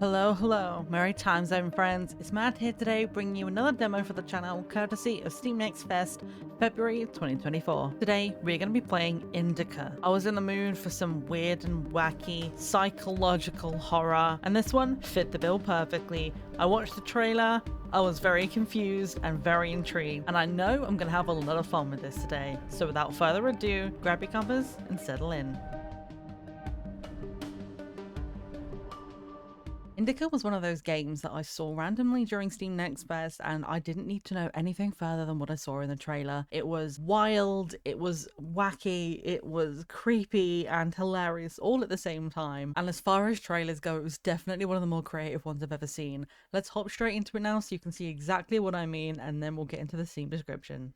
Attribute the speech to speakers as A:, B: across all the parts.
A: Hello, hello, merry times I'm friends. It's Matt here today bringing you another demo for the channel courtesy of Steam Next Fest, February 2024. Today we're going to be playing Indika. I was in the mood for some weird and wacky psychological horror, and this one fit the bill perfectly. I watched the trailer, I was very confused and very intrigued, and I know I'm going to have a lot of fun with this today. So without further ado, grab your compass and settle in. Indika was one of those games that I saw randomly during Steam Next Fest, and I didn't need to know anything further than what I saw in the trailer. It was wild, it was wacky, it was creepy and hilarious all at the same time. And as far as trailers go, it was definitely one of the more creative ones I've ever seen. Let's hop straight into it now so you can see exactly what I mean, and then we'll get into the Steam description.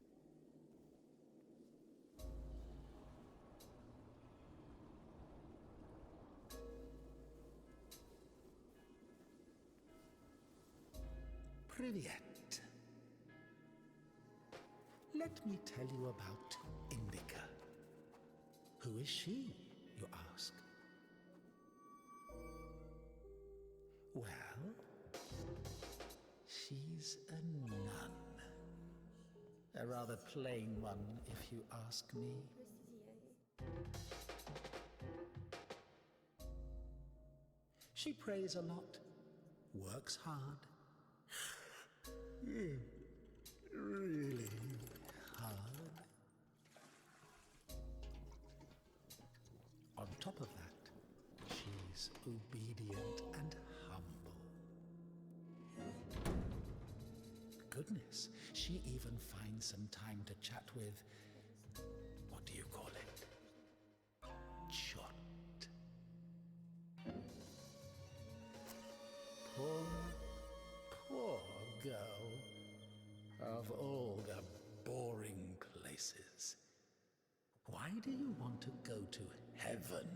B: Привет. Let me tell you about Indika. Who is she, you ask? Well, she's a nun. A rather plain one, if you ask me. She prays a lot, works hard. Really hard. On top of that, she's obedient and humble. Goodness, she even finds some time to chat with, what do you call it? Chot. Poor girl. Of all the boring places, why do you want to go to heaven?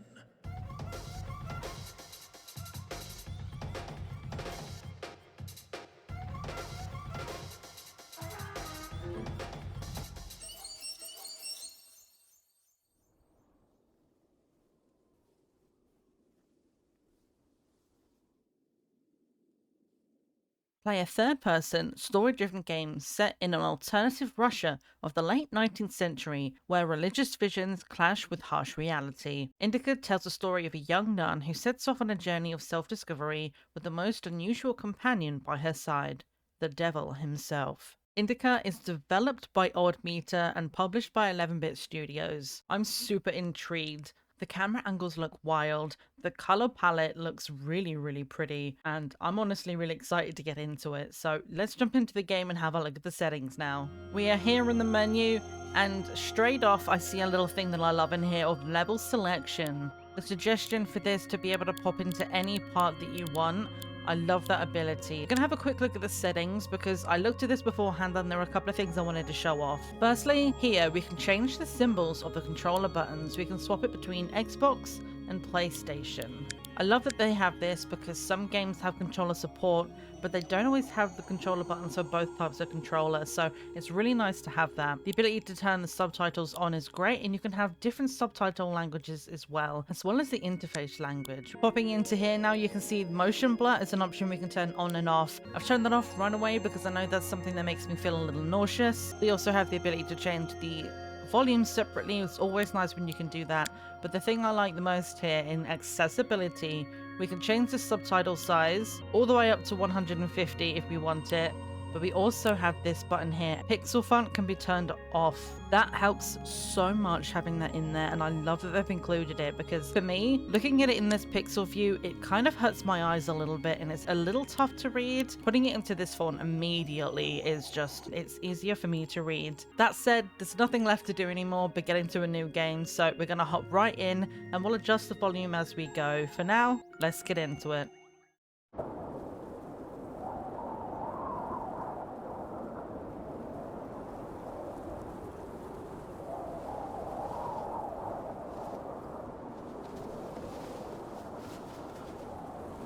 A: Play a third-person, story-driven game set in an alternative Russia of the late 19th century, where religious visions clash with harsh reality. Indika tells the story of a young nun who sets off on a journey of self-discovery with the most unusual companion by her side, the devil himself. Indika is developed by Odd Meter and published by 11-Bit Studios. I'm super intrigued. The camera angles look wild, the color palette looks really pretty, and I'm honestly really excited to get into it. So let's jump into the game and have a look at the settings now. We are here in the menu, and straight off I see a little thing that I love in here of level selection. The suggestion for this to be able to pop into any part that you want. I love that ability. I'm gonna have a quick look at the settings because I looked at this beforehand and there are a couple of things I wanted to show off. Firstly, here we can change the symbols of the controller buttons. We can swap it between Xbox and PlayStation. I love that they have this because some games have controller support, but they don't always have the controller buttons for both types of controller, so it's really nice to have that. The ability to turn the subtitles on is great, and you can have different subtitle languages as well as the interface language. Popping into here now, you can see motion blur is an option we can turn on and off. I've turned that off right away because I know that's something that makes me feel a little nauseous. We also have the ability to change the volume separately. It's always nice when you can do that, but the thing I like the most here in accessibility, we can change the subtitle size all the way up to 150 if we want it, but we also have this button here. Pixel font can be turned off. That helps so much having that in there, and I love that they've included it because for me, looking at it in this pixel view, it kind of hurts my eyes a little bit and it's a little tough to read. Putting it into this font immediately is just, it's easier for me to read. That said, there's nothing left to do anymore but get into a new game, so we're gonna hop right in and we'll adjust the volume as we go. For now, let's get into it.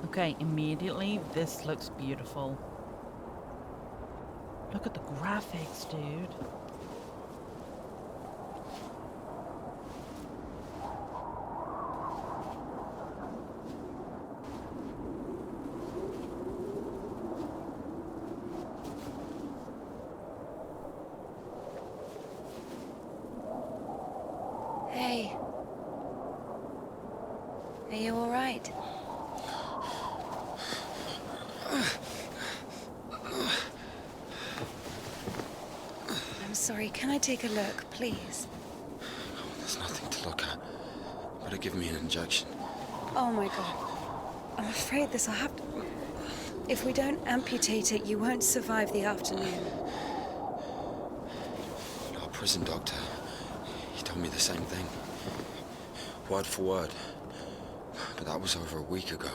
A: Okay, immediately this looks beautiful. Look at the graphics, dude.
C: Are you all right? I'm sorry, can I take a look, please?
D: There's nothing to look at. Better give me an injection.
C: Oh my god. I'm afraid this'll have to... If we don't amputate it, you won't survive the afternoon.
D: Our prison doctor, he told me the same thing. Word for word. But that was over a week ago.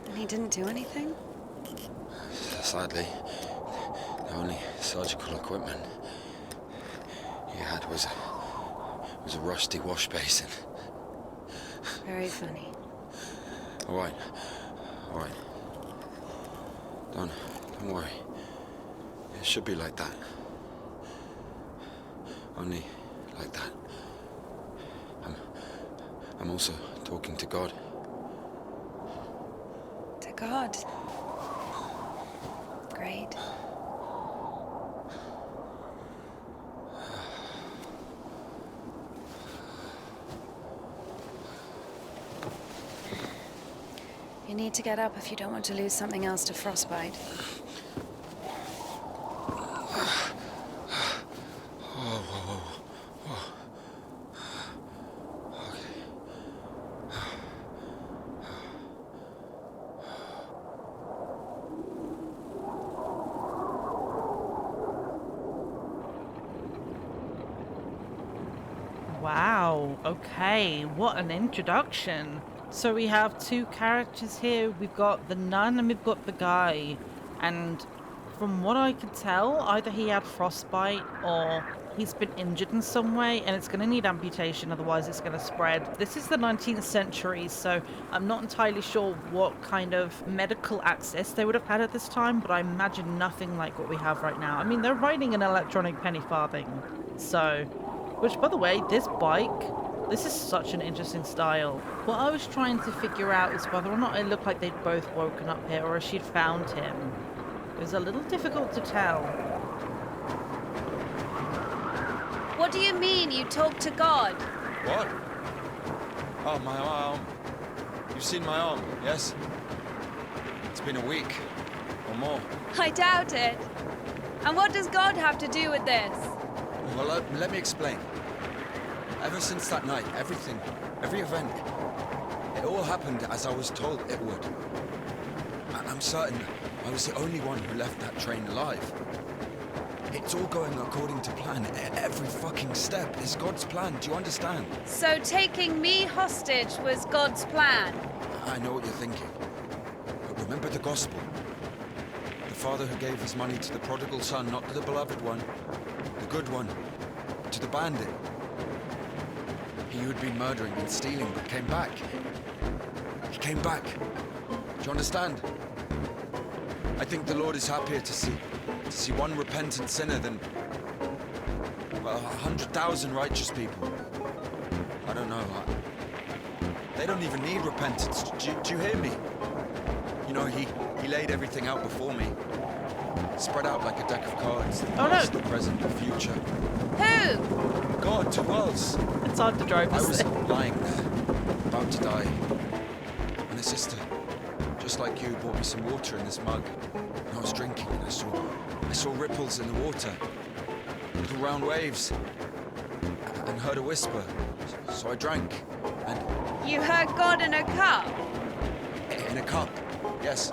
C: And he didn't do anything?
D: Sadly, the only surgical equipment he had was a rusty wash basin.
C: Very funny.
D: All right. Don't worry. It should be like that. Only like that. I'm also talking to God.
C: To God. Great. You need to get up if you don't want to lose something else to frostbite.
A: Wow, okay, what an introduction. So we have two characters here. We've got the nun and we've got the guy. And from what I could tell, either he had frostbite or he's been injured in some way and it's going to need amputation, otherwise it's going to spread. This is the 19th century, so I'm not entirely sure what kind of medical access they would have had at this time, but I imagine nothing like what we have right now. I mean, they're riding an electronic penny farthing, so... Which, by the way, this bike, this is such an interesting style. What I was trying to figure out is whether or not it looked like they'd both woken up here or if she'd found him. It was a little difficult to tell.
C: What do you mean you talk to God?
D: What? Oh, my arm. You've seen my arm, yes? It's been a week or more.
C: I doubt it. And what does God have to do with this?
D: Well, let me explain. Ever since that night, everything, every event, it all happened as I was told it would. And I'm certain I was the only one who left that train alive. It's all going according to plan. Every fucking step is God's plan, do you understand?
C: So taking me hostage was God's plan?
D: I know what you're thinking. But remember the gospel. The father who gave his money to the prodigal son, not to the beloved one. The good one. To the bandit. He who had been murdering and stealing but came back. He came back. Do you understand? I think the Lord is happier to see one repentant sinner than, well, 100,000 righteous people. I don't know. They don't even need repentance. Do you hear me? You know, he laid everything out before me. Spread out like a deck of cards. The past, the present, the future.
C: Who?
D: God, who else?
A: It's hard to drive
D: I
A: this
D: was
A: thing.
D: lying there, about to die. And a sister, just like you, brought me some water in this mug. And I was drinking and I saw ripples in the water. Little round waves. And heard a whisper. So I drank. And
C: You heard God in a cup?
D: in a cup, yes.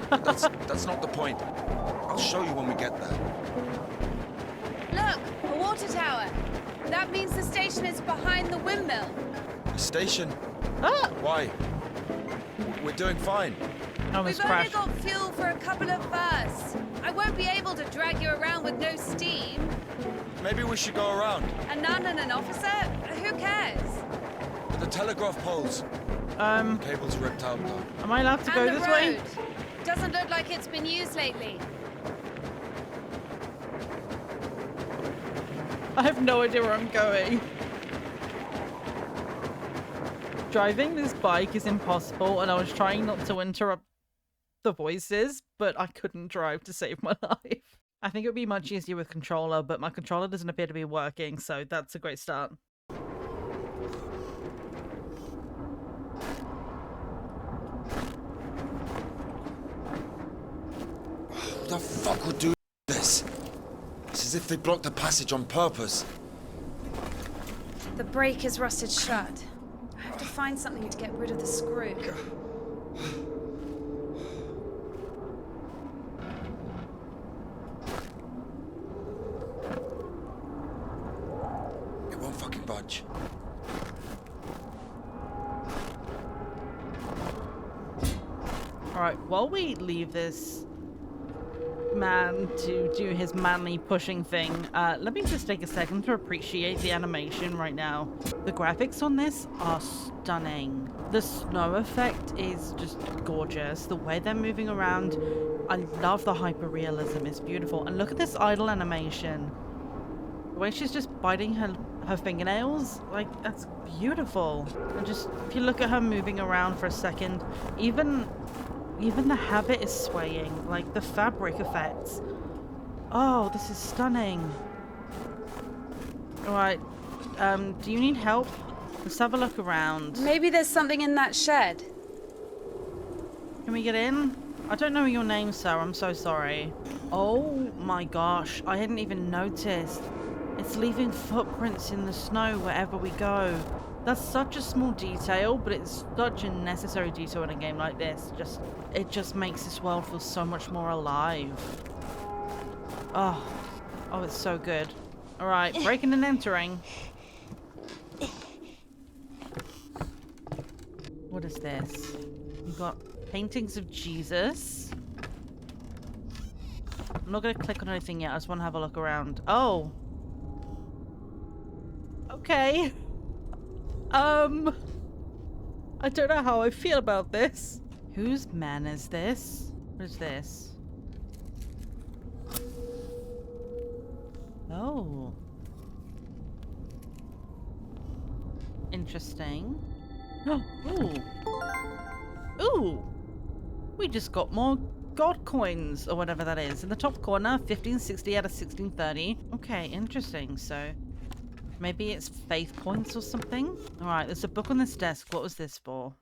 D: But that's not the point. I'll show you when we get there.
C: Look, a water tower. That means the station is behind the windmill.
D: The station?
A: Ah!
D: Why? We're doing fine.
A: I almost
C: We've only
A: crashed.
C: got fuel for a couple of bursts. I won't be able to drag you around with no steam.
D: Maybe we should go around.
C: A nun and an officer? Who cares?
D: But the telegraph poles. Cables ripped out though.
A: Am I allowed to go
C: And the
A: this way?
C: road. Doesn't look like it's been used lately.
A: I have no idea where I'm going. Driving this bike is impossible, and I was trying not to interrupt the voices, but I couldn't drive to save my life. I think it would be much easier with controller, but my controller doesn't appear to be working, so that's a great start.
D: Who the fuck would do this? It's as if they blocked the passage on purpose.
C: The brake is rusted shut. I have to find something to get rid of the screw.
D: It won't fucking budge.
A: Alright, while we leave this man to do his manly pushing thing, let me just take a second to appreciate the animation right now. The graphics on this are stunning. The snow effect is just gorgeous. The way they're moving around, I love the hyper-realism. It's beautiful. And look at this idle animation. The way she's just biting her fingernails, like, that's beautiful. And just, if you look at her moving around for a second, even the habit is swaying, like the fabric effects. Oh, this is stunning. Alright, do you need help? Let's have a look around.
C: Maybe there's something in that shed.
A: Can we get in? I don't know your name, sir. I'm so sorry. Oh my gosh, I hadn't even noticed. It's leaving footprints in the snow wherever we go. That's such a small detail, but it's such a necessary detail in a game like this. It just makes this world feel so much more alive. Oh, it's so good. All right, breaking and entering. What is this? We've got paintings of Jesus. I'm not going to click on anything yet. I just want to have a look around. Oh. Okay. I don't know how I feel about this. Whose man is this? What is this? Oh. Interesting. Ooh. Ooh. We just got more God coins, or whatever that is. In the top corner, 1560 out of 1630. Okay, interesting. So maybe it's faith points or something? Alright, there's a book on this desk. What was this for?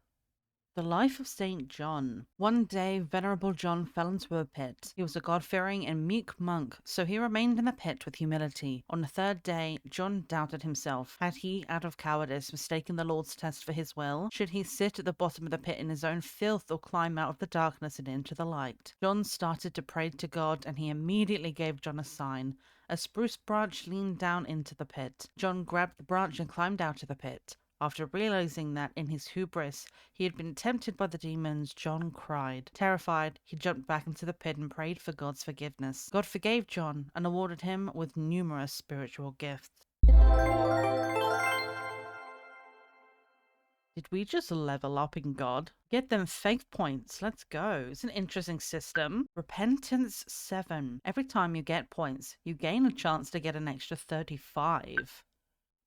A: The Life of Saint John. One day, Venerable John fell into a pit. He was a God-fearing and meek monk, so he remained in the pit with humility. On the third day, John doubted himself. Had he, out of cowardice, mistaken the Lord's test for his will? Should he sit at the bottom of the pit in his own filth or climb out of the darkness and into the light? John started to pray to God, and he immediately gave John a sign. A spruce branch leaned down into the pit. John grabbed the branch and climbed out of the pit. After realizing that, in his hubris, he had been tempted by the demons, John cried. Terrified, he jumped back into the pit and prayed for God's forgiveness. God forgave John and awarded him with numerous spiritual gifts. Did we just level up in God? Get them faith points. Let's go. It's an interesting system. Repentance 7. Every time you get points, you gain a chance to get an extra 35.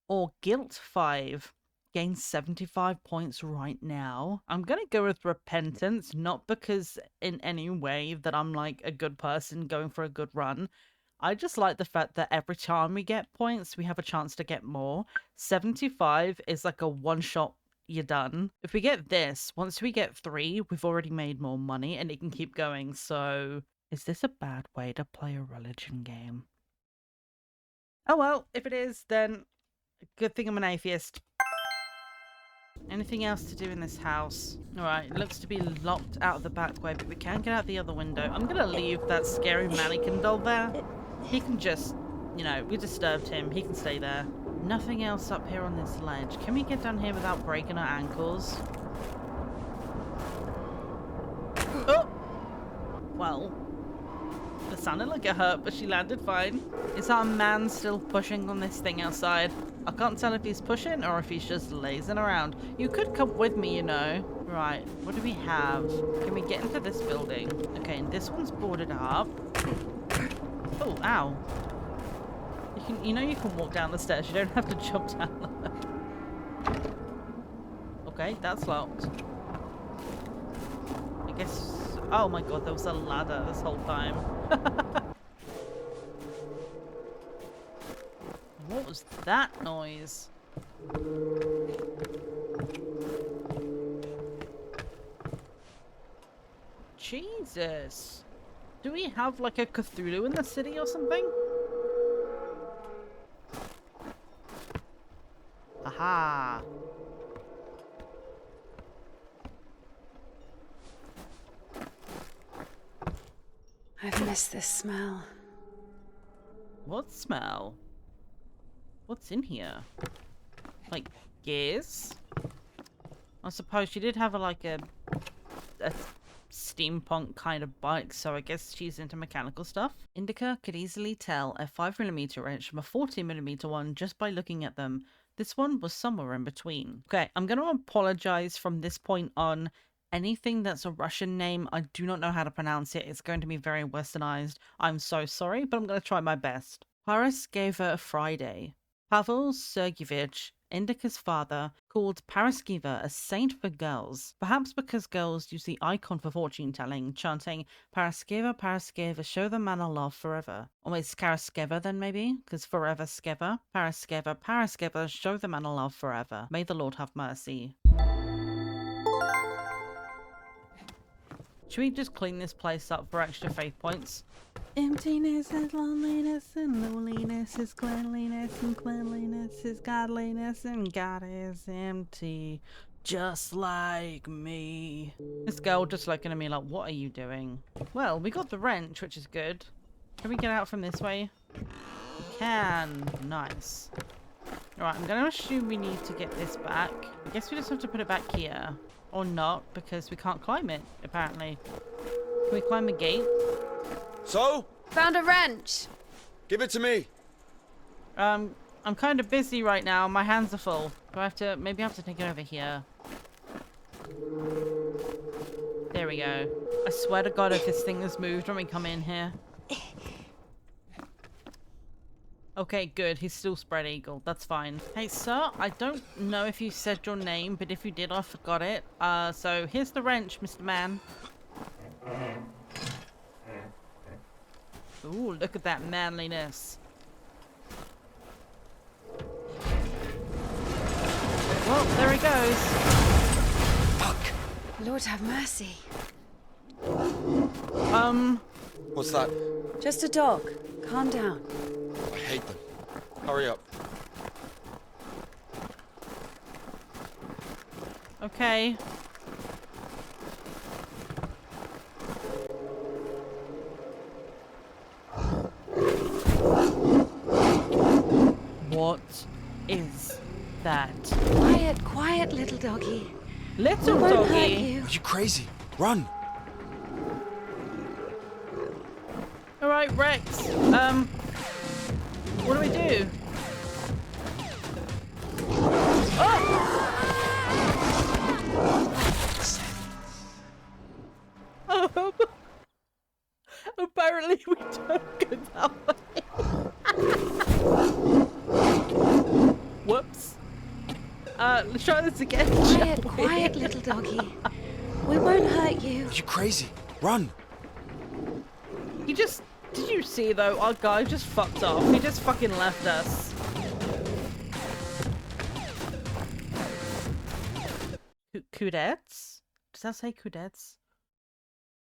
A: Or guilt 5. Gain 75 points right now. I'm gonna go with repentance, not because in any way that I'm like a good person going for a good run. I just like the fact that every time we get points, we have a chance to get more. 75 is like a one-shot, you're done. If we get this, once we get 3, we've already made more money and it can keep going. So is this a bad way to play a religion game? Oh well, if it is, then good thing I'm an atheist. Anything else to do in this house? Alright, it looks to be locked out of the back way, but we can get out the other window. I'm gonna leave that scary mannequin doll there. He can just, you know, we disturbed him. He can stay there. Nothing else up here on this ledge. Can we get down here without breaking our ankles? Oh! Well, it sounded like it hurt, but she landed fine. Is our man still pushing on this thing outside? I can't tell if he's pushing or if he's just lazing around. You could come with me, you know. Right, what do we have? Can we get into this building? Okay, and this one's boarded up. Oh, ow. You know you can walk down the stairs. You don't have to jump down them. Okay, that's locked. I guess... Oh my god, there was a ladder this whole time. What was that noise? Jesus. Do we have like a Cthulhu in the city or something? Aha!
C: I've missed this smell.
A: What smell? What's in here? Like gears? I suppose she did have a steampunk kind of bike, so I guess she's into mechanical stuff. Indika could easily tell a 5mm wrench from a 40mm one just by looking at them. This one was somewhere in between. Okay, I'm going to apologize from this point on. Anything that's a Russian name, I do not know how to pronounce it. It's going to be very westernized. I'm so sorry, but I'm going to try my best. Paris gave her a Friday. Pavel Sergeyevich, Indika's father, called Paraskiva a saint for girls, perhaps because girls use the icon for fortune telling, chanting Paraskiva, Paraskiva, show the man a love forever. Or it's Karaskeva then maybe, because forever skeva. Paraskiva, Paraskiva, show the man a love forever. May the Lord have mercy. Should we just clean this place up for extra faith points? Emptiness is loneliness, and loneliness is cleanliness, and cleanliness is godliness, and God is empty, just like me. This girl just looking at me like, what are you doing? Well, we got the wrench, which is good. Can we get out from this way? We can. Nice. Alright, I'm going to assume we need to get this back. I guess we just have to put it back here. Or not, because we can't climb it, apparently. Can we climb the gate?
D: So?
C: Found a wrench!
D: Give it to me.
A: I'm kind of busy right now. My hands are full. Do I have to... Maybe I have to take it over here. There we go. I swear to God if this thing has moved when we come in here. Okay, good. He's still spread eagle. That's fine. Hey, sir, I don't know if you said your name, but if you did, I forgot it. So here's the wrench, Mr. Man. Ooh, look at that manliness. Well, there he goes.
D: Fuck.
C: Lord have mercy.
D: What's that?
C: Just a dog. Calm down.
D: I hate them. Hurry up.
A: Okay. What is that?
C: Quiet, quiet, little doggy.
A: Little
C: Won't hurt
A: doggy.
C: you.
D: Are you crazy? Run.
A: Alright, Rex. What do we do? Oh! Apparently we don't go that way. Whoops. Let's try this again.
C: Quiet,
A: shall we?
C: quiet, little doggy. We won't hurt you.
D: Are you crazy? Run.
A: He just... Did you see, though? Our guy just fucked off. He just fucking left us. Coudettes? Does that say coudettes?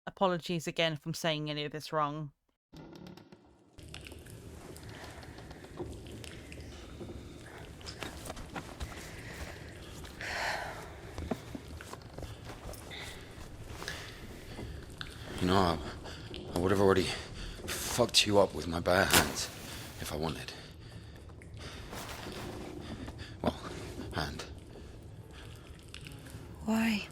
A: Apologies again if I'm saying any of this wrong.
D: You know, I would have already fucked you up with my bare hands if I wanted. Well, hand.
C: Why?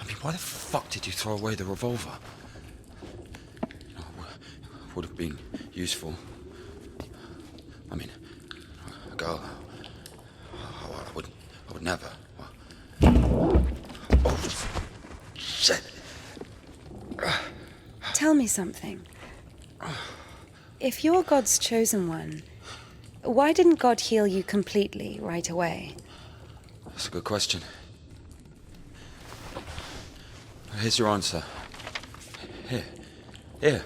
D: I mean, why the fuck did you throw away the revolver? You know, it would have been useful. I mean, a girl. I would never. Oh, shit.
C: Tell me something. If you're God's chosen one, why didn't God heal you completely right away?
D: That's a good question. Here's your answer. Here.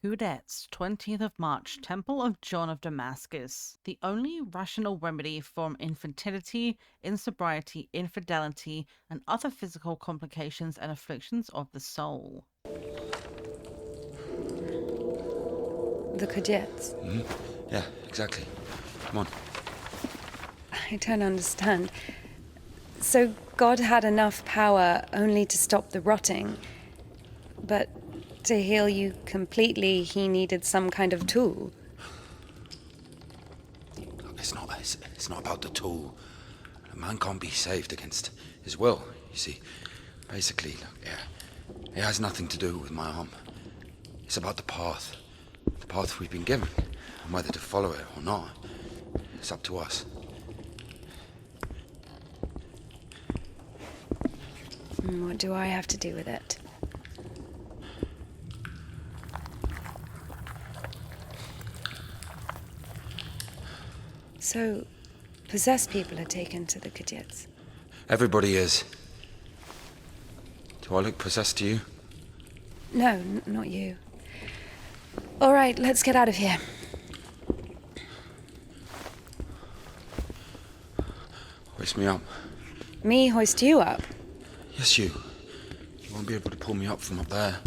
A: Coudette's 20th of March, Temple of John of Damascus. The only rational remedy for infertility, insobriety, infidelity, and other physical complications and afflictions of the soul.
C: The Coudette's.
D: Yeah, exactly. Come on.
C: I don't understand. So God had enough power only to stop the rotting, but to heal you completely, he needed some kind of tool.
D: Look, it's not about the tool. A man can't be saved against his will, you see. Basically, look, yeah, it has nothing to do with my arm. It's about the path we've been given, and whether to follow it or not, it's up to us.
C: What do I have to do with it? So, possessed people are taken to the Coudette's.
D: Everybody is. Do I look possessed to you?
C: No, not you. All right, let's get out of here.
D: Hoist me up.
C: Me hoist you up?
D: Yes, you. You won't be able to pull me up from up there.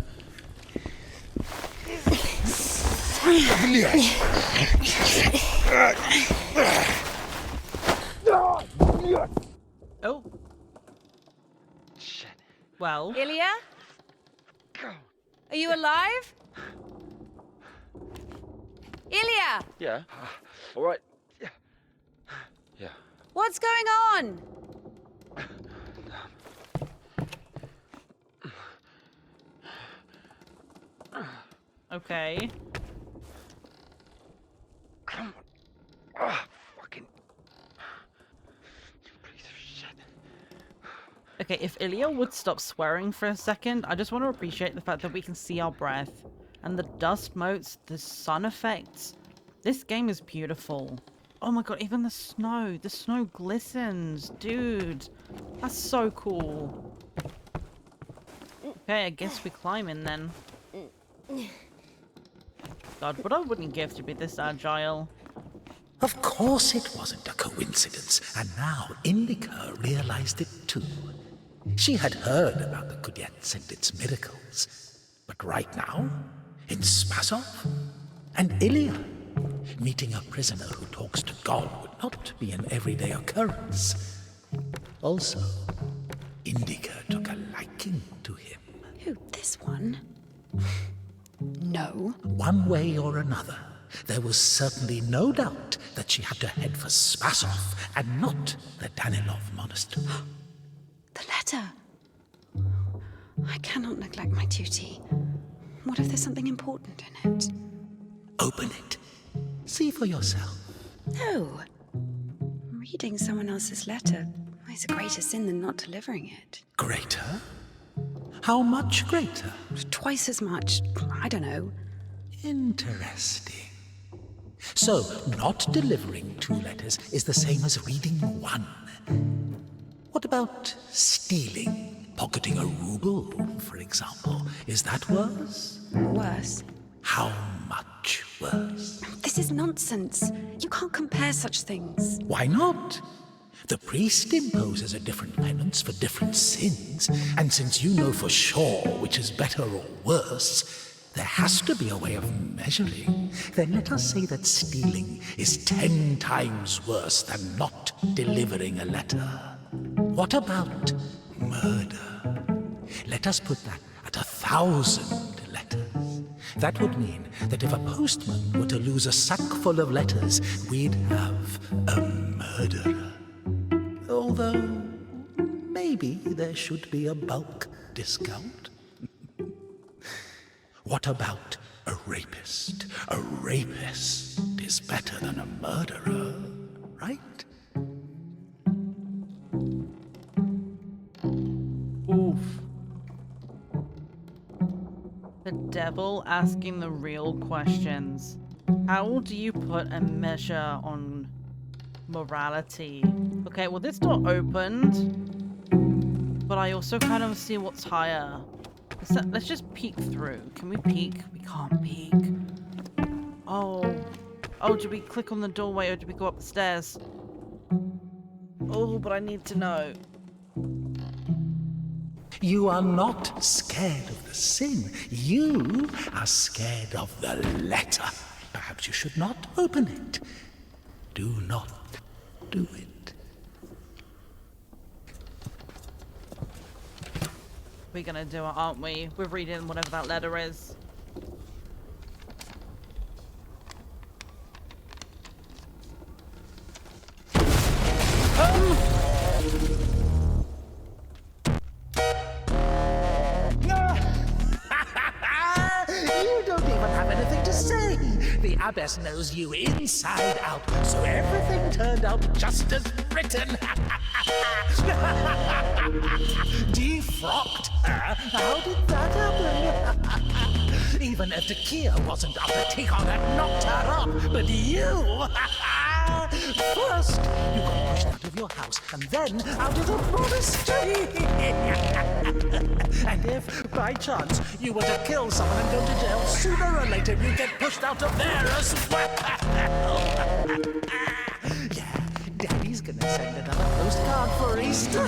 A: Oh.
D: Shit.
A: Well.
C: Ilya? Are you alive? Ilya!
D: Yeah. All right. Yeah.
C: What's going on?
A: Okay.
D: Come on. Ah, fucking. Piece of shit.
A: Okay, if Ilya would stop swearing for a second, I just want to appreciate the fact that we can see our breath. And the dust motes, the sun effects. This game is beautiful. Oh my god, even the snow glistens. Dude, that's so cool. Okay, I guess we climb in then. God, what I wouldn't give to be this agile.
B: Of course it wasn't a coincidence, and now Indika realized it too. She had heard about the Coudette's and its miracles, but right now, in Spasov and Ilya, meeting a prisoner who talks to God would not be an everyday occurrence. Also, Indika took a liking to him.
C: Who, this one? No.
B: One way or another, there was certainly no doubt that she had to head for Spasov and not the Danilov monastery.
C: The letter. I cannot neglect my duty. What if there's something important in it?
B: Open it. See for yourself.
C: No. Reading someone else's letter is a greater sin than not delivering it.
B: Greater? How much greater?
C: Twice as much. I don't know.
B: Interesting. So, not delivering 2 letters is the same as reading 1. What about stealing? Pocketing a ruble, for example. Is that worse?
C: Worse.
B: How much worse?
C: This is nonsense. You can't compare such things.
B: Why not? The priest imposes a different penance for different sins, and since you know for sure which is better or worse, there has to be a way of measuring. Then let us say that stealing is 10 times worse than not delivering a letter. What about murder? Let us put that at 1,000 letters. That would mean that if a postman were to lose a sack full of letters, we'd have a murderer. Although, maybe there should be a bulk discount. What about a rapist? A rapist is better than a murderer, right?
A: Oof. The devil asking the real questions. How do you put a measure on morality? Okay, well this door opened, but I also kind of see what's higher. Let's just peek through. Can we peek? We can't peek. Oh. Oh, do we click on the doorway or do we go up the stairs? Oh, but I need to know.
B: You are not scared of the sin. You are scared of the letter. Perhaps you should not open it. Do not do it.
A: We're gonna do it, aren't we? We're reading whatever that letter is.
B: You don't even have anything to say. The abbess knows you inside out, so everything turned out just as written. Defrocked her? How did that happen? Even Indika wasn't up to take on and knocked her up, but you... First, you got pushed out of your house, and then out of the monastery. And if, by chance, you were to kill someone and go to jail, sooner or later you get pushed out of there as well. Yeah, Daddy's gonna send another postcard for Easter.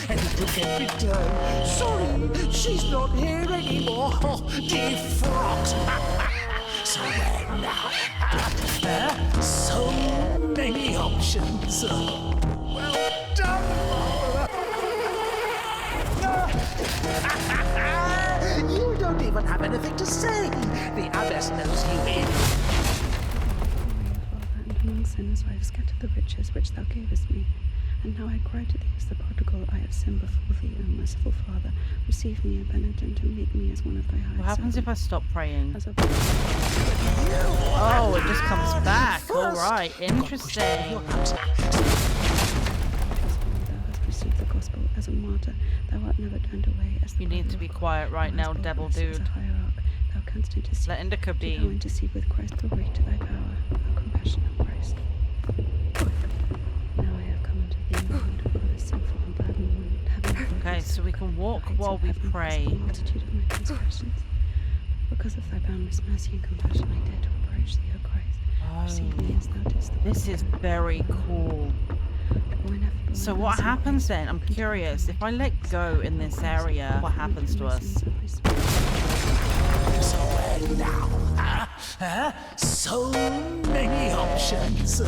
B: And it'll get returned. Sorry, she's not here anymore. Defrocked. So where now? So many options. Well done, Barbara. You don't even have anything to say. The abbess knows you in.
E: And among sinners I have scattered the riches which thou gavest me. And now I cry to thee as the prodigal, I have sinned before thee, O merciful Father. Receive me, a penitent, and make me as one of thy hired
A: What happens if I stop praying?
E: As a
A: Oh, it just comes back. Alright, interesting.
E: thou hast received the gospel as a martyr, thou art never turned away as the
A: You need to be quiet right now, devil
E: As a
A: dude.
E: hierarch, thou canst intercede.
A: Let Indika
E: Do thou
A: be.
E: intercede with Christ, glory to thy power, thou compassion of Christ. Now I have come unto thee, my wonderful, sinful and burdened one, having
A: Okay, so we can walk
E: the heights
A: while
E: of
A: we
E: heaven,
A: pray.
E: the multitude of my transgressions. Because of thy boundless mercy and compassion, I dare to approach thee, O Christ. Receive me as thou didst the
A: This is very cool. So what happens then? I'm curious. If I let go in this area, what happens to us?
B: So where now? So many options.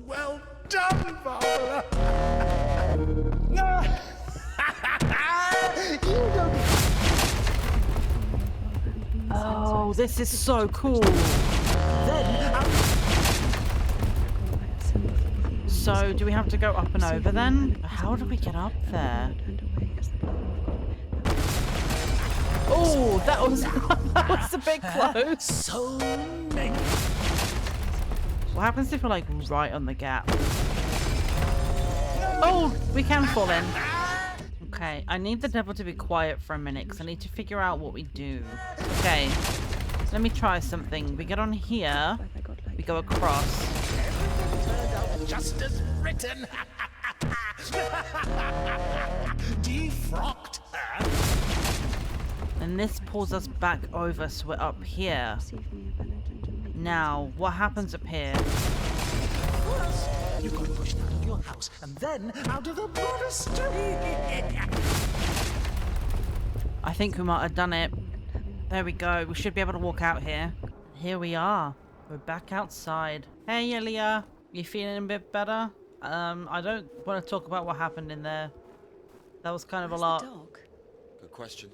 B: Well done, Barbara. You don't...
A: Oh, this is so cool.
B: Then
A: So, do we have to go up and over then? How do we get up there? Oh, that was that was a bit close.
B: so many...
A: What happens if we're like right on the gap? Oh, we can fall in. Okay, I need the devil to be quiet for a minute because I need to figure out what we do. Okay, let me try something. We get on here, we go across.
B: Just as written. Defrocked her.
A: And this pulls us back over so we're up here. Now, what happens up here?
B: First, you got pushed out of your house, and then out of the monastery.
A: I think we might have done it. There we go. We should be able to walk out here. Here we are. We're back outside. Hey, Ilya. You feeling a bit better? I don't want to talk about what happened in there. That was kind of a lot.
C: Dog?
D: Good question.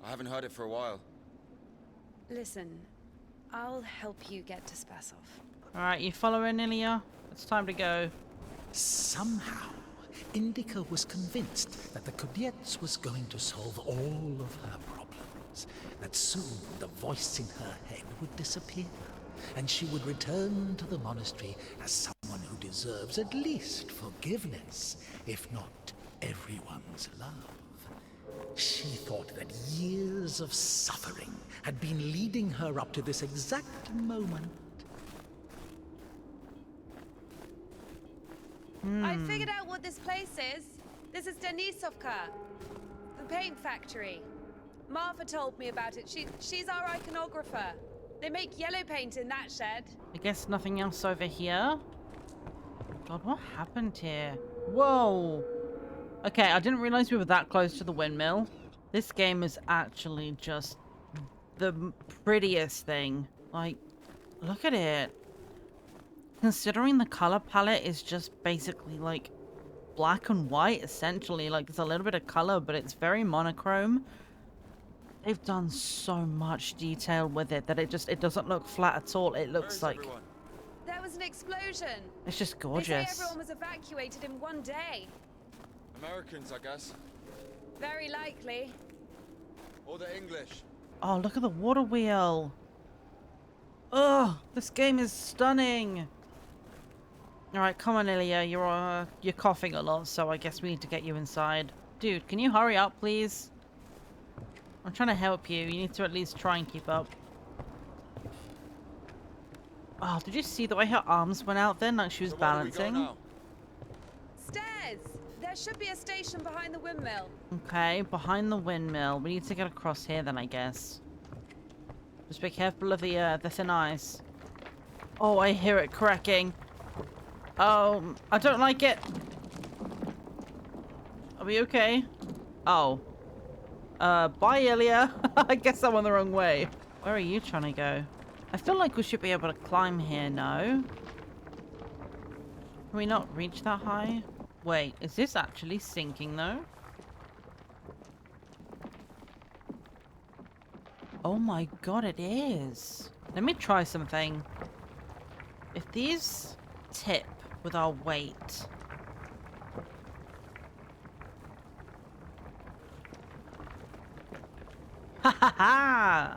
D: I haven't heard it for a while.
C: Listen, I'll help you get to Spasov.
A: Alright, you following, Ilya? It's time to go.
B: Somehow, Indika was convinced that the Kudiets was going to solve all of her problems, that soon the voice in her head would disappear, and she would return to the monastery as someone who deserves at least forgiveness, if not everyone's love. She thought that years of suffering had been leading her up to this exact moment.
C: I figured out what this place is. This is Denisovka, the paint factory. Martha told me about it. She's our iconographer. They make yellow paint in that shed.
A: I guess nothing else over here. God, what happened here? Whoa. Okay, I didn't realize we were that close to the windmill. This game is actually just the prettiest thing. Like, look at it. Considering the color palette is just basically like black and white, essentially. Like, there's a little bit of color, but it's very monochrome. They've done so much detail with it that it doesn't look flat at all. It looks like
D: everyone?
C: There was an explosion.
A: it's just
C: They say
A: gorgeous.
C: everyone was evacuated in one day.
D: Americans, I guess.
C: Very likely.
D: Or the English.
A: Oh, look at the water wheel. Oh, this game is stunning. All right, come on, Ilya. You're coughing a lot, so I guess we need to get you inside. Dude, can you hurry up, please? I'm trying to help you. You need to at least try and keep up. Oh, did you see the way her arms went out then? Like she was
D: So where do we go
A: balancing?
D: now?
C: Stairs. There should be a station behind the windmill.
A: Okay, behind the windmill. We need to get across here then, I guess. Just be careful of the thin ice. Oh, I hear it cracking. Oh, I don't like it. Are we okay? Oh. Bye, Ilya. I guess I'm on the wrong way. Where are you trying to go? I feel like we should be able to climb here, no? Can we not reach that high? Wait, is this actually sinking, though? Oh my god, it is. Let me try something. If these tip with our weight... Ha ha ha!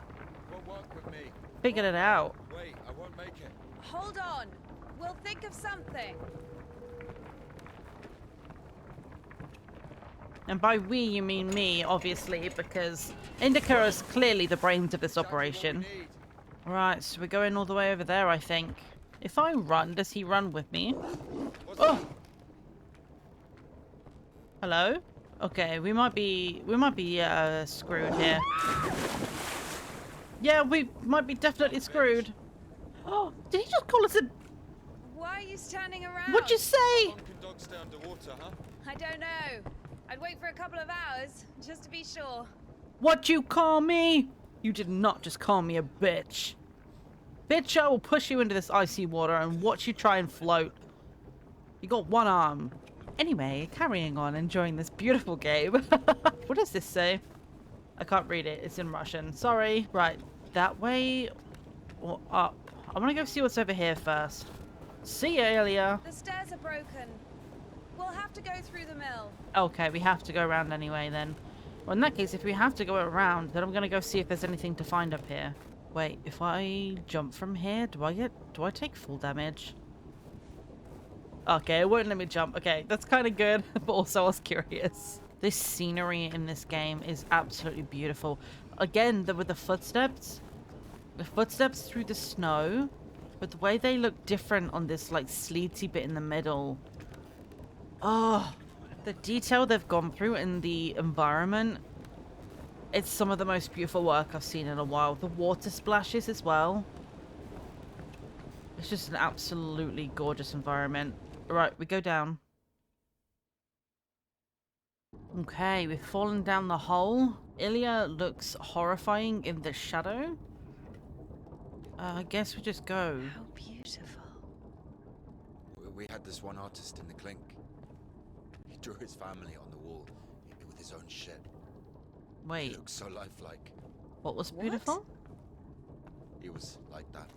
D: Won't work with me.
A: Figured it out.
D: Wait, I won't make it.
C: Hold on. We'll think of something.
A: And by we, you mean me, obviously, because Indika is clearly the brains of this
D: Exactly what we
A: operation.
D: need.
A: Right, so we're going all the way over there, I think. If I run, does he run with me?
D: What's
A: Oh!
D: that?
A: Hello? Okay, we might be screwed here. Yeah, we might be definitely screwed. Oh, did he just call us a...
C: Why are you standing around?
A: What'd you say?
D: How long can dogs stay underwater, huh?
C: I don't know. I'd wait for a couple of hours, just to be sure.
A: What you call me? You did not just call me a bitch. Bitch, I will push you into this icy water and watch you try and float. You got one arm. Anyway, carrying on, enjoying this beautiful game. What does this say? I can't read it. It's in Russian. Sorry. Right, that way or up? I want to go see what's over here first. See ya, Ilya.
C: The stairs are broken. We'll have to go through the mill.
A: Okay, we have to go around anyway then. Well, in that case, if we have to go around, then I'm going to go see if there's anything to find up here. Wait, if I jump from here, do I take full damage? Okay, it won't let me jump. Okay, that's kind of good, but also I was curious. This scenery in this game is absolutely beautiful. Again, with the footsteps through the snow, but the way they look different on this like sleety bit in the middle. Oh, the detail they've gone through in the environment. It's some of the most beautiful work I've seen in a while. The water splashes as well. It's just an absolutely gorgeous environment. Right, we go down. Okay, we've fallen down the hole. Ilya looks horrifying in the shadow. I guess we just go.
C: How beautiful.
D: We had this one artist in the clink. He drew his family on the wall with his own shit. He
A: Wait,
D: looked so lifelike.
A: what was
C: What?
A: beautiful?
D: He was like that.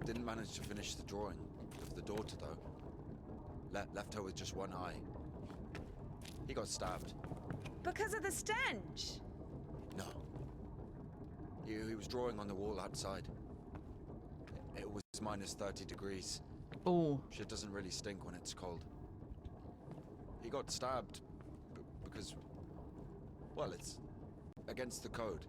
D: Didn't manage to finish the drawing of the daughter, though. Left her with just one eye. He got stabbed.
C: Because of the stench.
D: No. He was drawing on the wall outside. It was minus 30 degrees.
A: Oh,
D: Shit doesn't really stink when it's cold. He got stabbed because, well, it's against the code.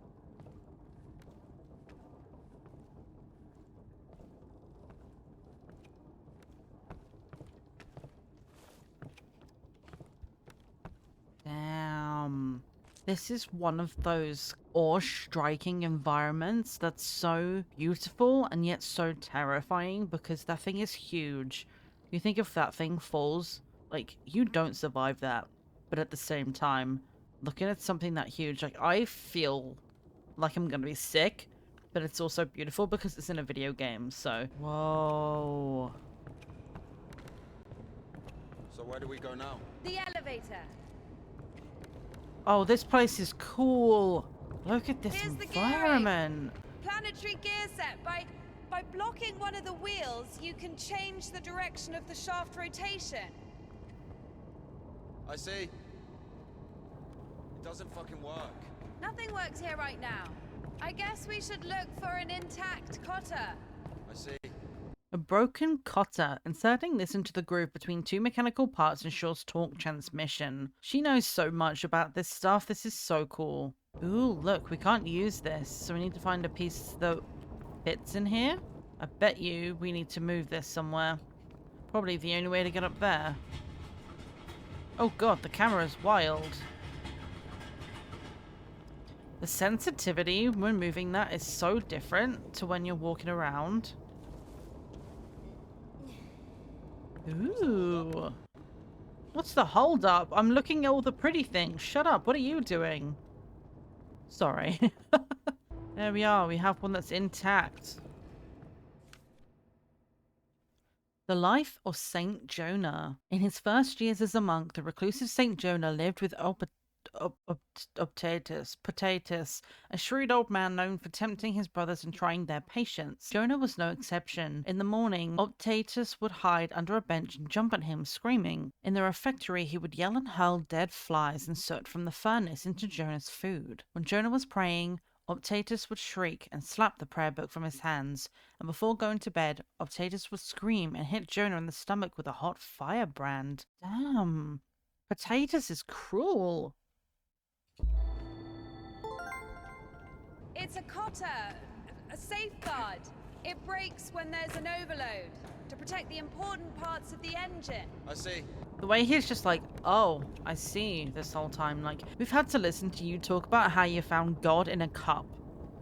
A: damn. This is one of those awe-striking environments that's so beautiful and yet so terrifying because that thing is huge. You think if that thing falls, like, you don't survive that. But at the same time, looking at something that huge, like, I feel like I'm gonna be sick, but it's also beautiful because it's in a video game, so... Whoa.
D: So where do we go now?
C: The elevator.
A: Oh, this place is cool. Look at this
C: Here's the gearing.
A: environment.
C: Planetary gear set. By blocking one of the wheels, you can change the direction of the shaft rotation.
D: I see. It doesn't fucking work.
C: Nothing works here right now. I guess we should look for an intact cotter.
D: I see.
A: A broken cotter. Inserting this into the groove between two mechanical parts ensures torque transmission. She knows so much about this stuff. This is so cool. Ooh, look, we can't use this, so we need to find a piece that fits in here. I bet you we need to move this somewhere. Probably the only way to get up there. Oh god, the camera's wild. The sensitivity when moving that is so different to when you're walking around. Ooh. What's the hold up? I'm looking at all the pretty things. Shut up. What are you doing? Sorry. There we are. We have one that's intact. The life of Saint Jonah. In his first years as a monk, the reclusive Saint Jonah lived with Potatus, a shrewd old man known for tempting his brothers and trying their patience. Jonah was no exception. In the morning, Potatus would hide under a bench and jump at him, screaming. In the refectory, he would yell and hurl dead flies and soot from the furnace into Jonah's food. When Jonah was praying, Optatus would shriek and slap the prayer book from his hands, and before going to bed, Optatus would scream and hit Jonah in the stomach with a hot firebrand. Damn. Potatus is cruel.
C: It's a cotter, a safeguard. It breaks when there's an overload to protect the important parts of the engine.
D: I see.
A: The way he's just like, oh, I see, this whole time. Like, we've had to listen to you talk about how you found God in a cup.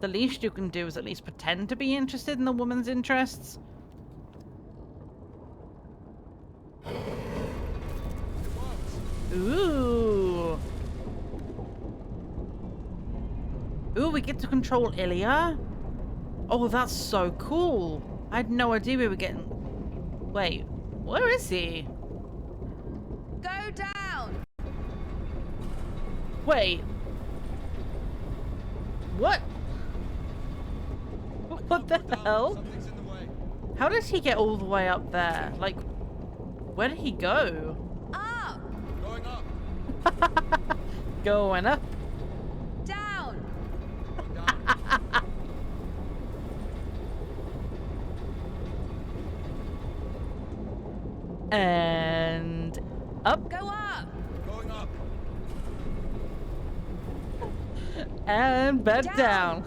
A: The least you can do is at least pretend to be interested in the woman's interests. Ooh. Ooh, we get to control Ilya? Oh, that's so cool. I had no idea we were getting... Wait, where is he?
C: Go down!
A: Wait. What? What the hell?
D: Something's in the way.
A: How did he get all the way up there? Like, where did he go?
C: Up!
D: Going up.
A: Going up.
C: Down!
D: Going down.
A: And up.
C: Go up!
D: Going up.
A: And bed down.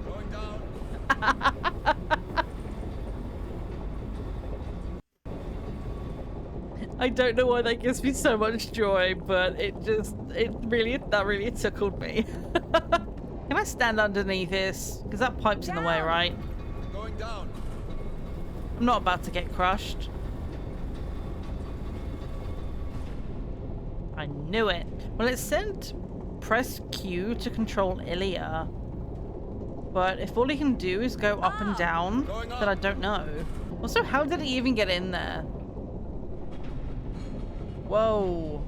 D: Going down.
A: I don't know why that gives me so much joy, but that really tickled me. Can I stand underneath this? Because that pipe's in the way,
C: Down.
A: right?
D: Going down.
A: I'm not about to get crushed. I knew it. Well, it said press Q to control Ilya. But if all he can do is go up and down,
D: Going up.
A: then I don't know. Also, how did he even get in there? Whoa.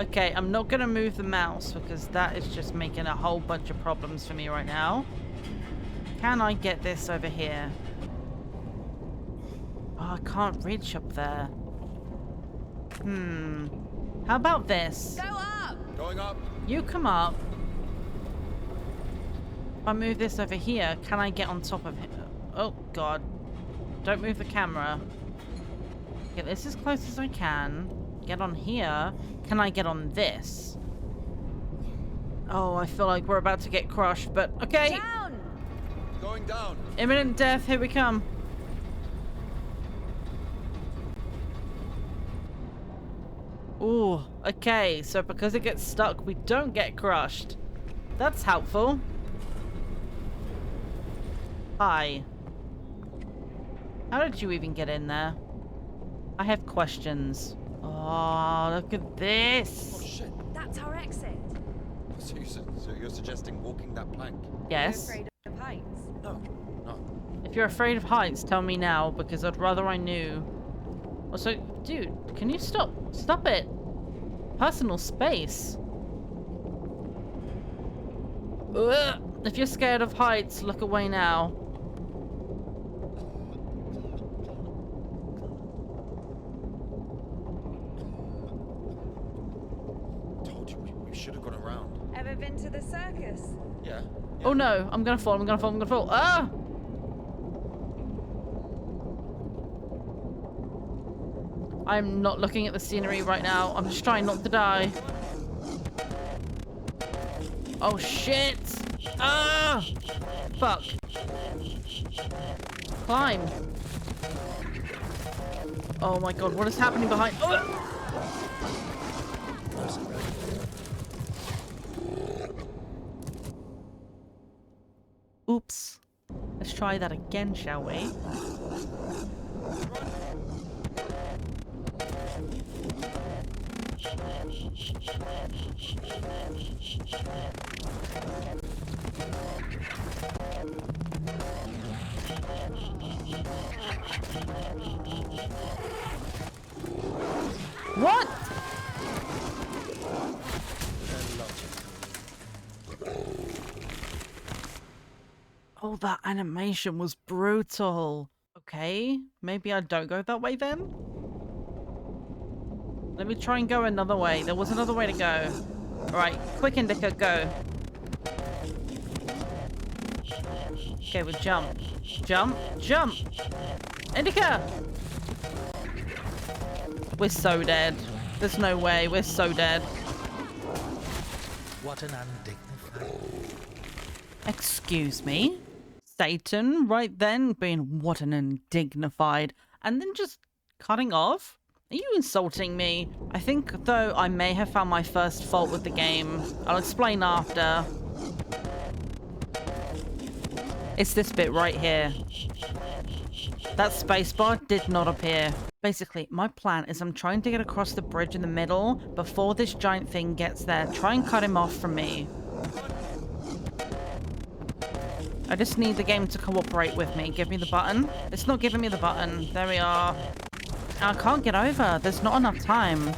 A: Okay, I'm not going to move the mouse because that is just making a whole bunch of problems for me right now. Can I get this over here? Oh, I can't reach up there. How about this?
C: Go up!
D: Going up.
A: You come up. If I move this over here, can I get on top of him? Oh, God. Don't move the camera. Get this as close as I can. Get on here. Can I get on this? Oh, I feel like we're about to get crushed, but okay.
C: Down!
D: Going down.
A: Imminent death, here we come. Ooh, okay, so because it gets stuck, we don't get crushed. That's helpful. Hi. How did you even get in there? I have questions. Oh, look at
D: Oh
A: this.
D: shit.
C: That's our exit.
D: So you're suggesting walking that plank?
A: Yes.
C: You're afraid of heights?
D: No, no.
A: If you're afraid of heights, tell me now, because I'd rather I knew. Also, dude, can you stop? Stop it. Personal space. Ugh. If you're scared of heights, look away now.
D: Told you we should have gone around.
C: Ever been to the circus?
D: Yeah.
A: Oh no, I'm gonna fall, I'm gonna fall, I'm gonna fall. Ah! I'm not looking at the scenery right now. I'm just trying not to die. Oh shit! Ah! Fuck. Climb. Oh my god, what is happening behind? Oh! Oops. Let's try that again, shall we? What? Oh, that animation was brutal. Okay, maybe I don't go that way then? Let me try and go another way. There was another way to go. Alright, quick Indika, go. Okay, we jump. Jump, jump! Indika! We're so dead. There's no way, we're so dead.
B: What an undignified...
A: Excuse me? Satan, right then, being what an undignified, and then just cutting off? Are you insulting me? I think, though, I may have found my first fault with the game. I'll explain after. It's this bit right here. That spacebar did not appear. Basically, my plan is I'm trying to get across the bridge in the middle before this giant thing gets there. Try and cut him off from me. I just need the game to cooperate with me. Give me the button. It's not giving me the button. There we are. I can't get over. There's not enough time.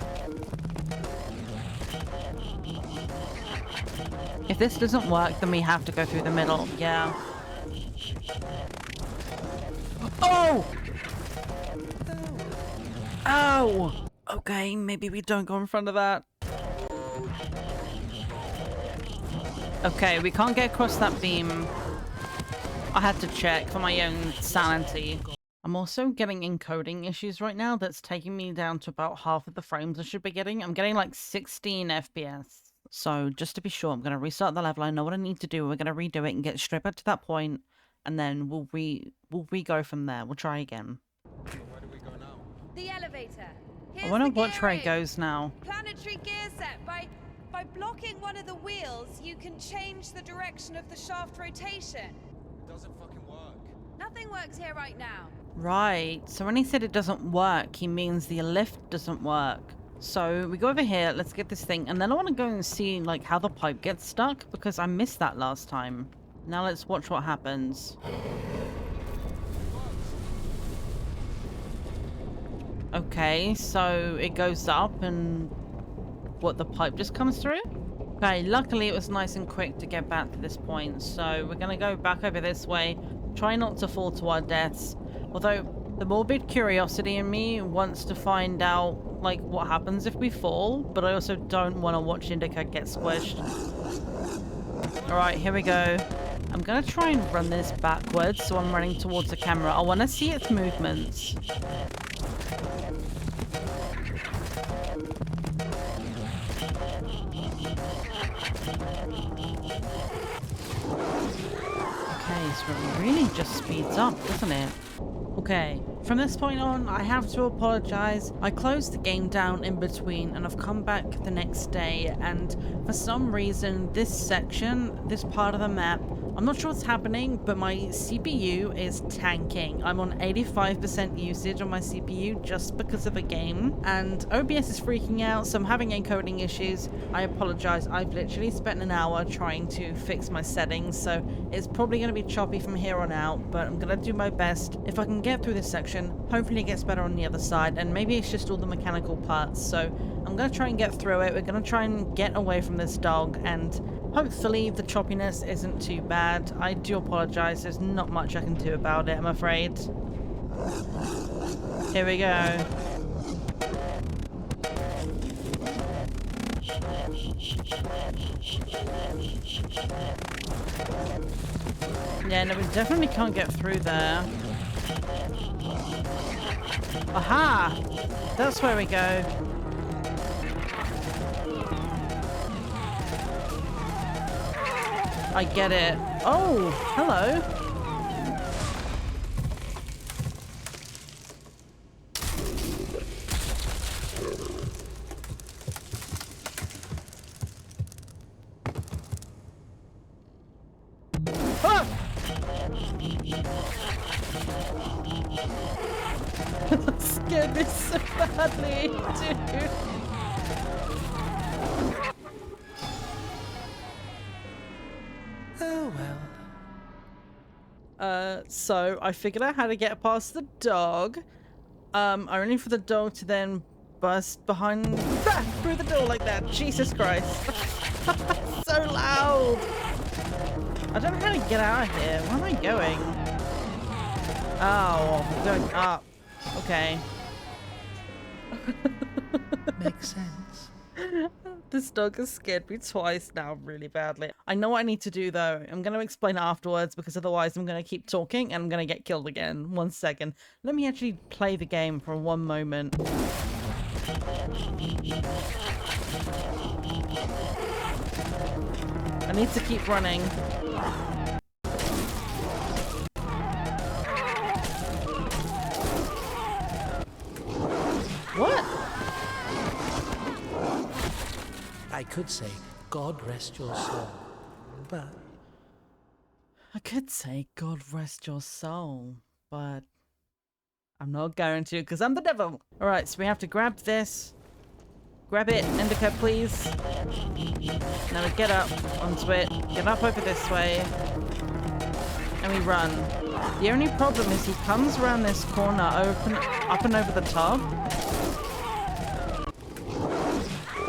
A: If this doesn't work, then we have to go through the middle. Yeah. Oh! Ow! Okay, maybe we don't go in front of that. Okay, we can't get across that beam. I had to check for my own sanity. I'm also getting encoding issues right now that's taking me down to about half of the frames I should be getting. I'm getting like 16 FPS. So just to be sure, I'm going to restart the level. I know what I need to do. We're going to redo it and get straight back to that point, and then we'll re-go from there. We'll try again.
D: Where do we go now?
C: The elevator.
A: I want to watch where it goes now.
C: Planetary gear set. By blocking one of the wheels, you can change the direction of the shaft rotation.
D: It doesn't fucking work.
C: Nothing works here right now.
A: Right, so when he said it doesn't work, he means the lift doesn't work. So we go over here, let's get this thing, and then I want to go and see like how the pipe gets stuck, because I missed that last time. Now let's watch what happens. Okay, so it goes up and what, the pipe just comes through? Okay, luckily it was nice and quick to get back to this point, so we're gonna go back over this way, try not to fall to our deaths. Although the morbid curiosity in me wants to find out like what happens if we fall, but I also don't want to watch Indika get squished. Alright, here we go. I'm gonna try and run this backwards, so I'm running towards the camera. I want to see its movements. Okay, this room really just speeds up, doesn't it? Okay, from this point on, I have to apologize. I closed the game down in between and I've come back the next day, and for some reason, this section, this part of the map, I'm not sure what's happening, but my CPU is tanking. I'm on 85% usage on my CPU just because of the game, and OBS is freaking out, so I'm having encoding issues. I apologize. I've literally spent an hour trying to fix my settings, so it's probably going to be choppy from here on out, but I'm going to do my best. If I can get through this section, hopefully it gets better on the other side, and maybe it's just all the mechanical parts, so I'm going to try and get through it. We're going to try and get away from this dog, and hopefully the choppiness isn't too bad. I do apologize. There's not much I can do about it, I'm afraid. Here we go. Yeah, no, we definitely can't get through there. Aha! That's where we go. I get it. Oh, hello. Ah! That scared me so badly, dude.
B: Oh well.
A: So I figured out how to get past the dog. Only for the dog to then bust behind through the door like that. Jesus Christ. So loud. I don't know how to get out of here. Where am I going? Oh, I'm going up. Okay.
B: Makes sense.
A: This dog has scared me twice now really badly. I know what I need to do though. I'm going to explain it afterwards because otherwise I'm going to keep talking and I'm going to get killed again. 1 second. Let me actually play the game for 1 moment. I need to keep running. What?
B: I could say, God rest your soul, but
A: I could say, God rest your soul, but I'm not going to because I'm the devil. All right, so we have to grab this. Grab it, Indika, please. Now we get up onto it, get up over this way, and we run. The only problem is he comes around this corner, up and over the top.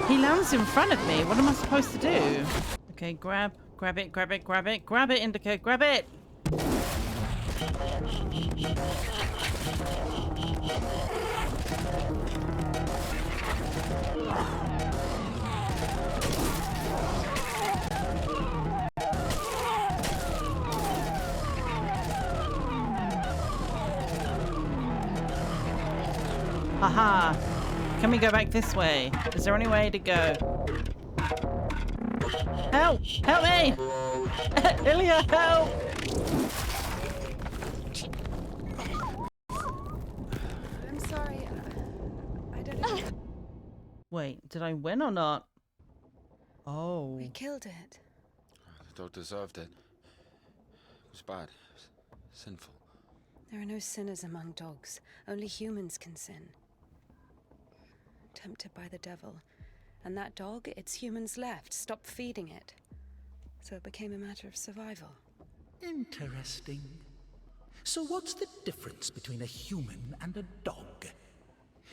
A: He lands in front of me. What am I supposed to do? Okay, grab it, grab it, grab it. Grab it, Indika, grab it! Haha. Can we go back this way? Is there any way to go? Help! Help me! Ilya, help!
C: I'm sorry. I don't know.
A: Wait, did I win or not? Oh.
C: We killed it.
D: The dog deserved it. It was bad. It was sinful.
C: There are no sinners among dogs. Only humans can sin. Tempted by the devil. And that dog, its humans left, stopped feeding it. So it became a matter of survival.
B: interesting. So what's the difference between a human and a dog?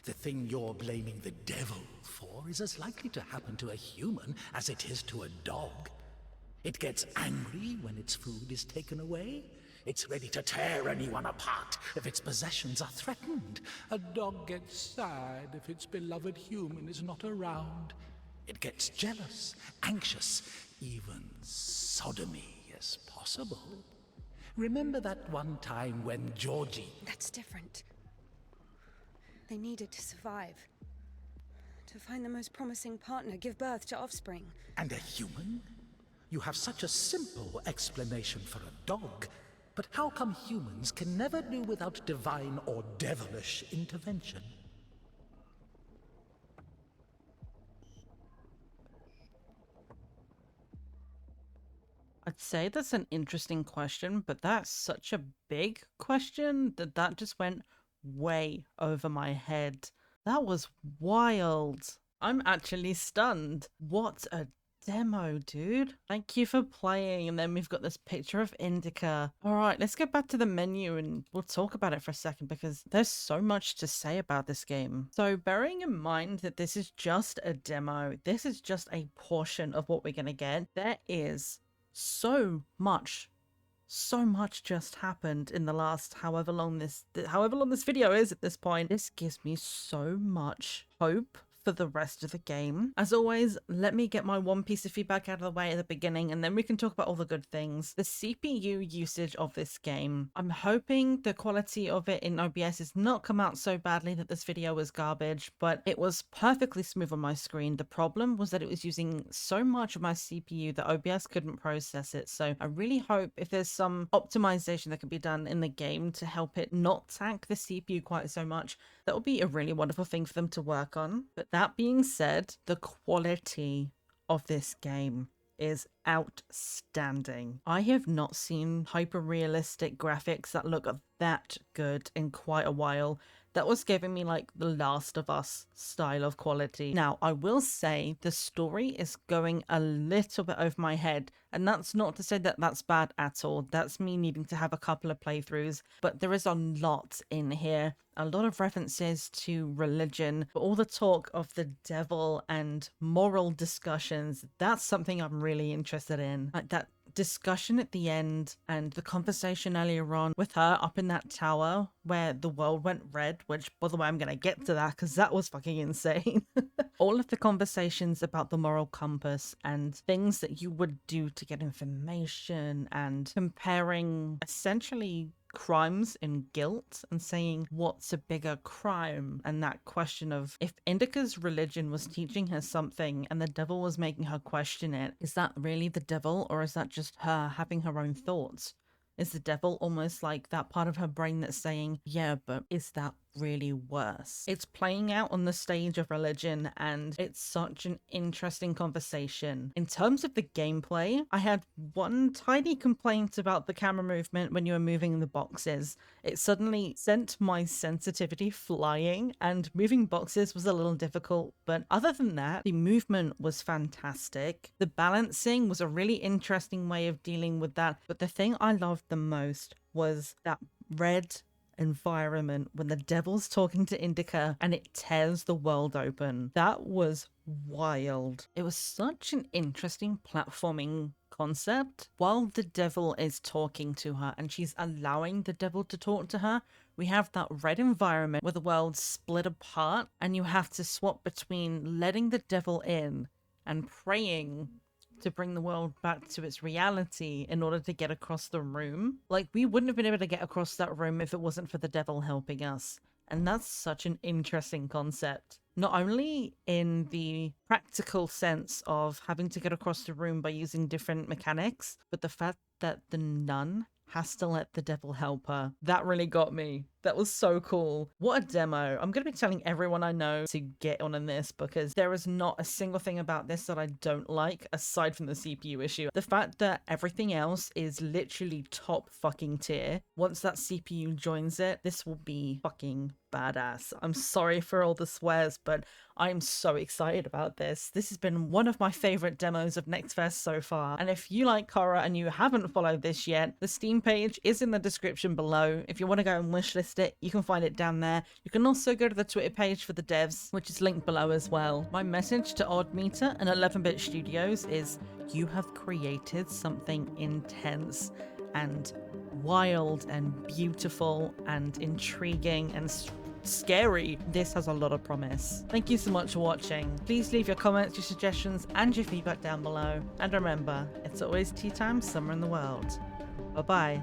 B: The thing you're blaming the devil for is as likely to happen to a human as it is to a dog. It gets angry when its food is taken away. It's ready to tear anyone apart if its possessions are threatened. A dog gets sad if its beloved human is not around. It gets jealous, anxious, even sodomy is possible. Remember that one time when Georgie...
C: That's different. They need it to survive. To find the most promising partner, give birth to offspring.
B: And a human? You have such a simple explanation for a dog. But how come humans can never do without divine or devilish intervention?
A: I'd say that's an interesting question, but that's such a big question that just went way over my head. That was wild. I'm actually stunned. What a demo, dude. Thank you for playing. And then we've got this picture of Indika. All right, let's get back to the menu and we'll talk about it for a second because there's so much to say about this game. So bearing in mind that this is just a demo, this is just a portion of what we're going to get. There is so much just happened in the last however long this video is at this point. This gives me so much hope for the rest of the game. As always, let me get my one piece of feedback out of the way at the beginning and then we can talk about all the good things. The CPU usage of this game. I'm hoping the quality of it in OBS has not come out so badly that this video was garbage, but it was perfectly smooth on my screen. The problem was that it was using so much of my CPU that OBS couldn't process it. So I really hope if there's some optimization that can be done in the game to help it not tank the CPU quite so much, that would be a really wonderful thing for them to work on. But that being said, the quality of this game is outstanding. I have not seen hyper-realistic graphics that look that good in quite a while. That was giving me like the Last of Us style of quality. Now, I will say the story is going a little bit over my head, and that's not to say that that's bad at all. That's me needing to have a couple of playthroughs, but there is a lot in here. A lot of references to religion, but all the talk of the devil and moral discussions, that's something I'm really interested in. Like that discussion at the end and the conversation earlier on with her up in that tower where the world went red, which by the way, I'm gonna get to that because that was fucking insane. All of the conversations about the moral compass and things that you would do to get information and comparing essentially crimes and guilt and saying what's a bigger crime, and that question of if Indika's religion was teaching her something and the devil was making her question it, is that really the devil or is that just her having her own thoughts? Is the devil almost like that part of her brain that's saying, yeah, but is that really worse? It's playing out on the stage of religion and it's such an interesting conversation. In terms of the gameplay, I had one tiny complaint about the camera movement when you were moving the boxes. It suddenly sent my sensitivity flying and moving boxes was a little difficult, but other than that, the movement was fantastic. The balancing was a really interesting way of dealing with that, but the thing I loved the most was that red environment when the devil's talking to Indika and it tears the world open. That was wild. It was such an interesting platforming concept. While the devil is talking to her and she's allowing the devil to talk to her, we have that red environment where the world's split apart and you have to swap between letting the devil in and praying to bring the world back to its reality in order to get across the room. Like, we wouldn't have been able to get across that room if it wasn't for the devil helping us. And that's such an interesting concept. Not only in the practical sense of having to get across the room by using different mechanics, but the fact that the nun has to let the devil help her. That really got me. That was so cool. What a demo. I'm going to be telling everyone I know to get on this because there is not a single thing about this that I don't like aside from the CPU issue. The fact that everything else is literally top fucking tier. Once that CPU joins it, this will be fucking badass. I'm sorry for all the swears, but I'm so excited about this. This has been one of my favorite demos of Next Fest so far. And if you like horror and you haven't followed this yet, the Steam page is in the description below. If you want to go and wishlist it, you can find it down there. You can also go to the Twitter page for the devs, which is linked below as well. My message to Oddmeter and 11-Bit Studios is you have created something intense and wild and beautiful and intriguing and scary. This has a lot of promise. Thank you so much for watching. Please leave your comments, your suggestions, and your feedback down below. And remember, it's always tea time somewhere in the world. Bye-bye.